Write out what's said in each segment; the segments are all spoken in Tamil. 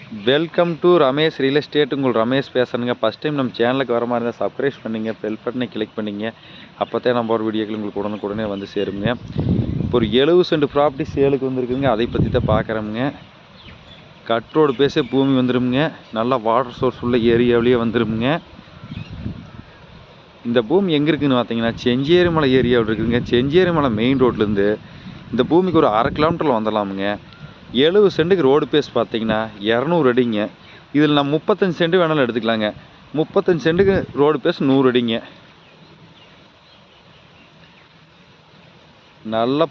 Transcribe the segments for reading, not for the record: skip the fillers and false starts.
Welcome to Ramesh real estate. உங்கள் ரமேஷ் பேசுகிறேங்க. ஃபஸ்ட் டைம் நம்ம சேனலுக்கு வர மாதிரி இருந்தால் சப்ஸ்கிரைப் பண்ணிங்க, பெல் பட்டனை கிளிக் பண்ணிங்க. அப்போ தான் நம்ம ஒரு வீடியோக்கள் உங்களுக்கு உடனுக்குடனே வந்து சேருங்க. இப்போ ஒரு 70 சென்ட் ப்ராப்பர்ட்டி சேலுக்கு வந்துருக்குங்க. அதை பற்றி தான் பார்க்குறோமுங்க. கட் ரோடு பேச பூமி வந்துடுங்க. நல்லா வாட்டர் சோர்ஸ் உள்ள ஏரியாவிலேயே வந்துடுங்க. இந்த பூமி எங்கே இருக்குதுன்னு பார்த்தீங்கன்னா செஞ்சேரி மலை ஏரியாவில் இருக்குதுங்க. செஞ்சேரி மலை மெயின் ரோட்லேருந்து இந்த பூமிக்கு ஒரு 1/2 கிலோமீட்டரில் வந்துடலாமுங்க. 70 சென்ட்டுக்கு ரோடு பேஸ் பார்த்தீங்கன்னா 200 அடிங்க. இதில் நான் 35 சென்ட் வேணாலும் எடுத்துக்கலாங்க. 35 சென்ட்டுக்கு ரோடு பேஸ் 100 அடிங்க. நல்ல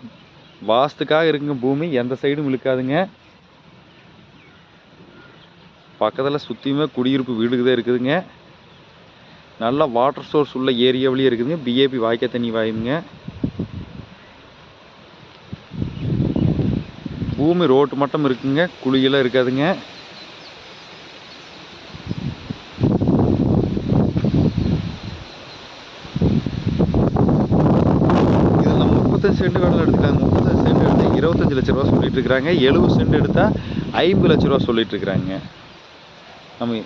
வாஸ்துக்காக இருக்குங்க. பூமி எந்த சைடும் இழுக்காதுங்க. பக்கத்தில் சுற்றியுமே குடியிருப்பு வீடுக்கு இருக்குதுங்க. நல்ல வாட்டர் சோர்ஸ் உள்ள ஏரியாவிலேயே இருக்குதுங்க. பிஏபி வாய்க்கால் தண்ணி வாயுங்க. பூமி ரோட்டு மட்டும் இருக்குங்க. குழியெல்லாம் இருக்காதுங்க. இதில் நம்ம 35 சென்ட் வேணாலும் எடுத்துக்காங்க. 35 சென்ட் எடுத்து 25 லட்ச ரூபா சொல்லிட்டு இருக்கிறாங்க. 70 சென்ட் எடுத்தால் 50 லட்ச ரூபா சொல்லிட்டு இருக்கிறாங்க. நம்ம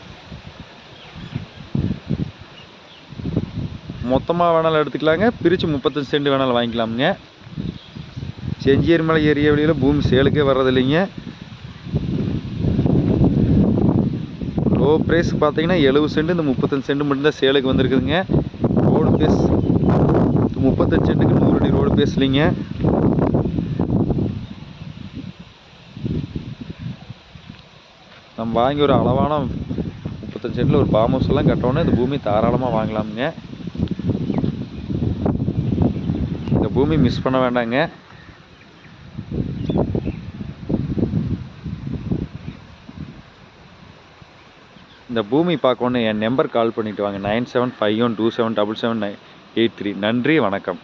மொத்தமாக வேணாலும் எடுத்துக்கலாங்க. பிரித்து 35 சென்ட் வேணாலும் வாங்கிக்கலாமுங்க. செஞ்சேரி மலை ஏரியாவில பூமி சேலுக்கே வர்றதில்லைங்க. லோ ப்ரைஸ் பார்த்தீங்கன்னா 70 சென்ட், இந்த 35 சென்ட் மட்டும்தான் சேலுக்கு வந்திருக்குதுங்க. ரோடு பேஸ் 35 சென்ட்டுக்கு 100 அடி ரோடு பேஸ் இல்லைங்க. நம்ம வாங்கி ஒரு அளவான 35 சென்ட்டில் ஒரு ஃபார்ம் ஹவுஸ் எல்லாம் கட்டோன்னே இந்த பூமி தாராளமாக வாங்கலாமுங்க. இந்த பூமி மிஸ் பண்ண வேண்டாங்க. இந்த பூமி பார்க்கணுன்னு என் நம்பர் கால் பண்ணிவிட்டு வாங்க. 9751277783. நன்றி, வணக்கம்.